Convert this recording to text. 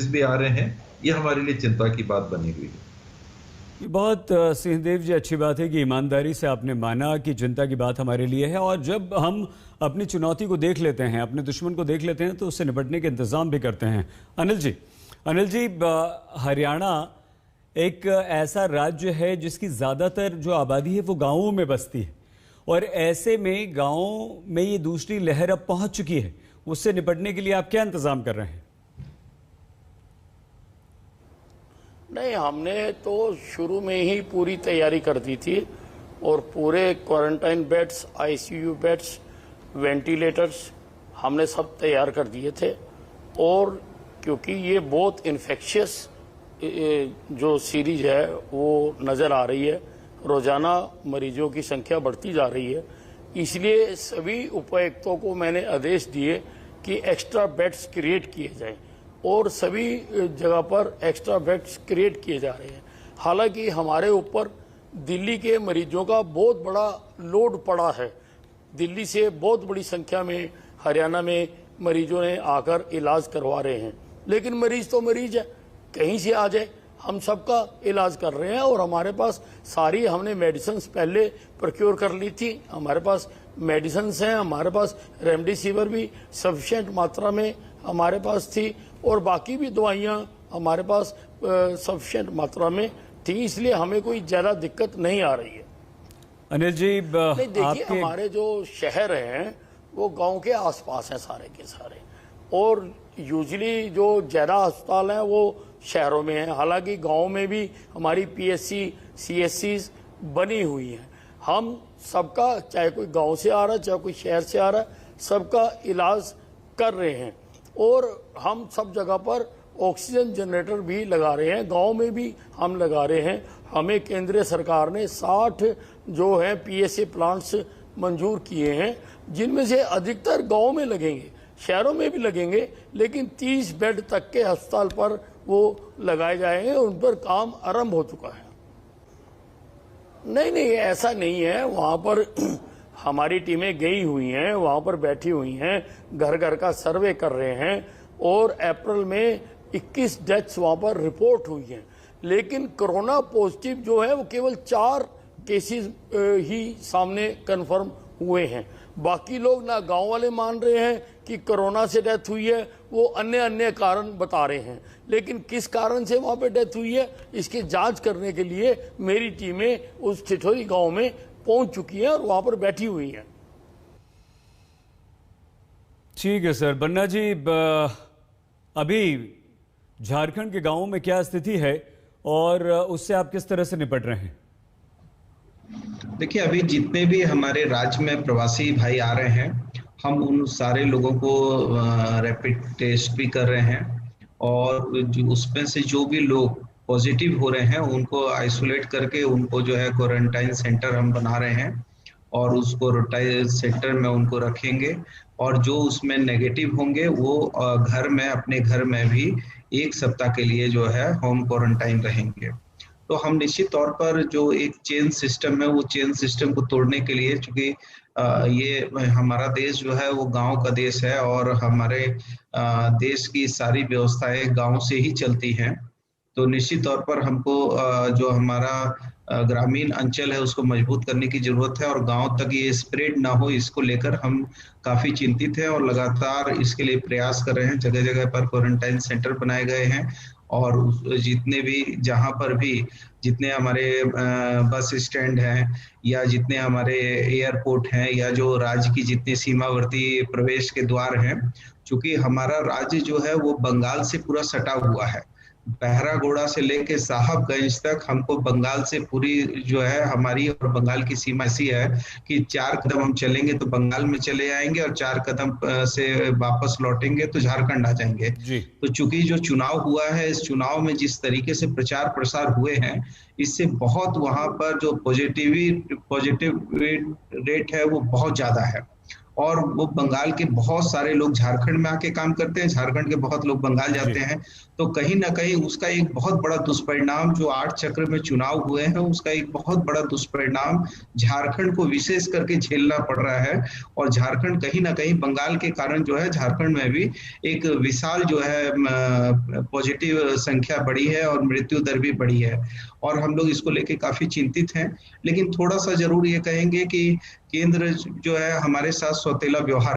भी आ रहे हैं, ये हमारे लिए चिंता की बात बनी हुई है। ये बहुत सिंहदेव जी अच्छी बात है कि ईमानदारी से आपने माना कि चिंता की बात हमारे लिए है, और जब हम अपनी चुनौती को देख लेते हैं, अपने दुश्मन को देख लेते हैं, तो उससे निपटने के इंतजाम भी करते हैं। अनिल जी, हरियाणा एक ऐसा राज्य है जिसकी ज़्यादातर जो आबादी है वो गाँवों में बसती है, और ऐसे में गाँवों में ये दूसरी लहर अब पहुँच चुकी है। उससे निपटने के लिए आप क्या इंतजाम कर रहे हैं? नहीं, हमने तो शुरू में ही पूरी तैयारी कर दी थी और पूरे quarantine beds, ICU beds, ventilators हमने सब तैयार कर दिए थे। और क्योंकि ये बहुत इन्फेक्शियस जो सीरीज है वो नज़र आ रही है, रोज़ाना मरीजों की संख्या बढ़ती जा रही है, इसलिए सभी उपायुक्तों को मैंने आदेश दिए कि एक्स्ट्रा बेड्स क्रिएट किए जाएं, और सभी जगह पर एक्स्ट्रा बेड्स क्रिएट किए जा रहे हैं। हालांकि हमारे ऊपर दिल्ली के मरीजों का बहुत बड़ा लोड पड़ा है। दिल्ली से बहुत बड़ी संख्या में हरियाणा में मरीजों ने आकर इलाज करवा रहे हैं, लेकिन मरीज तो मरीज है, कहीं से आ जाए। हम सबका इलाज कर रहे हैं और हमारे पास सारी हमने मेडिसिन पहले प्रोक्योर कर ली थी। हमारे पास मेडिसिन हैं, हमारे पास रेमडेसिविर भी सफिशिएंट मात्रा में हमारे पास थी, और बाकी भी दवाइयाँ हमारे पास सफिशिएंट मात्रा में थी, इसलिए हमें कोई ज़्यादा दिक्कत नहीं आ रही है। अनिल जी, नहीं, देखिए हमारे जो शहर हैं वो गांव के आसपास हैं सारे के सारे, और यूजुअली जो ज़्यादा अस्पताल हैं वो शहरों में हैं। हालांकि गांव में भी हमारी पीएससी, सीएससीज बनी हुई हैं। हम सबका, चाहे कोई गांव से आ रहा है चाहे कोई शहर से आ रहा है, सबका इलाज कर रहे हैं। और हम सब जगह पर ऑक्सीजन जनरेटर भी लगा रहे हैं, गांव में भी हम लगा रहे हैं। हमें केंद्रीय सरकार ने 60 जो है पीएसए प्लांट्स मंजूर किए हैं, जिनमें से अधिकतर गांव में लगेंगे, शहरों में भी लगेंगे, लेकिन 30 बेड तक के अस्पताल पर वो लगाए जाएंगे। उन पर काम आरंभ हो चुका है। नहीं, ऐसा नहीं है। वहाँ पर हमारी टीमें गई हुई हैं, वहाँ पर बैठी हुई हैं, घर घर का सर्वे कर रहे हैं, और अप्रैल में 21 डेथ्स वहाँ पर रिपोर्ट हुई हैं। लेकिन कोरोना पॉजिटिव जो है वो केवल 4 केसेस ही सामने कंफर्म हुए हैं। बाकी लोग, ना गांव वाले मान रहे हैं कि कोरोना से डेथ हुई है, वो अन्य कारण बता रहे हैं। लेकिन किस कारण से वहाँ पे डेथ हुई है, इसकी जांच करने के लिए मेरी टीमें उस ठिठोरी गांव में पहुंच चुकी हैं और वहाँ पर बैठी हुई हैं। ठीक है सर। बन्ना जी, अभी झारखंड के गांवों में क्या स्थिति है और उससे आप किस तरह से निपट रहे हैं? देखिए, अभी जितने भी हमारे राज्य में प्रवासी भाई आ रहे हैं, हम उन सारे लोगों को रैपिड टेस्ट भी कर रहे हैं, और उसमें से जो भी लोग पॉजिटिव हो रहे हैं उनको आइसोलेट करके उनको जो है क्वारंटाइन सेंटर हम बना रहे हैं, और उस क्वारंटाइन सेंटर में उनको रखेंगे। और जो उसमें नेगेटिव होंगे वो घर में, अपने घर में भी 1 सप्ताह के लिए जो है होम क्वारंटाइन रहेंगे। तो हम निश्चित तौर पर जो एक चेन सिस्टम है, वो चेन सिस्टम को तोड़ने के लिए, चूंकि ये हमारा देश जो है वो गांव का देश है, और हमारे देश की सारी व्यवस्थाएं गांव से ही चलती हैं, तो निश्चित तौर पर हमको जो हमारा ग्रामीण अंचल है उसको मजबूत करने की जरूरत है, और गांव तक ये स्प्रेड ना हो, इसको लेकर हम काफी चिंतित हैं और लगातार इसके लिए प्रयास कर रहे हैं। जगह जगह पर क्वारंटाइन सेंटर बनाए गए हैं, और जितने भी, जहां पर भी जितने हमारे बस स्टैंड हैं, या जितने हमारे एयरपोर्ट हैं, या जो राज्य की जितने सीमावर्ती प्रवेश के द्वार हैं, चूंकि हमारा राज्य जो है वो बंगाल से पूरा सटा हुआ है। बहरागोड़ा से लेके साहबगंज तक हमको बंगाल से पूरी जो है हमारी और बंगाल की सीमा ऐसी है कि 4 कदम हम चलेंगे तो बंगाल में चले आएंगे, और 4 कदम से वापस लौटेंगे तो झारखंड आ जाएंगे। तो चूंकि जो चुनाव हुआ है, इस चुनाव में जिस तरीके से प्रचार प्रसार हुए हैं, इससे बहुत वहां पर जो पॉजिटिव रेट है वो बहुत ज्यादा है, और वो बंगाल के बहुत सारे लोग झारखंड में आके काम करते हैं, झारखंड के बहुत लोग बंगाल जाते हैं। तो कहीं ना कहीं उसका एक बहुत बड़ा दुष्परिणाम जो 8 चक्र में चुनाव हुए हैं, उसका एक बहुत बड़ा दुष्परिणाम झारखंड को विशेष करके झेलना पड़ रहा है। और झारखंड कहीं ना कहीं बंगाल के कारण जो है झारखंड में भी एक विशाल जो है पॉजिटिव संख्या बढ़ी है और मृत्यु दर भी बढ़ी है। और हम लोग इसको लेके काफी चिंतित हैं। लेकिन थोड़ा सा जरूर ये कहेंगे कि केंद्र जो है हमारे साथ सौतेला व्यवहार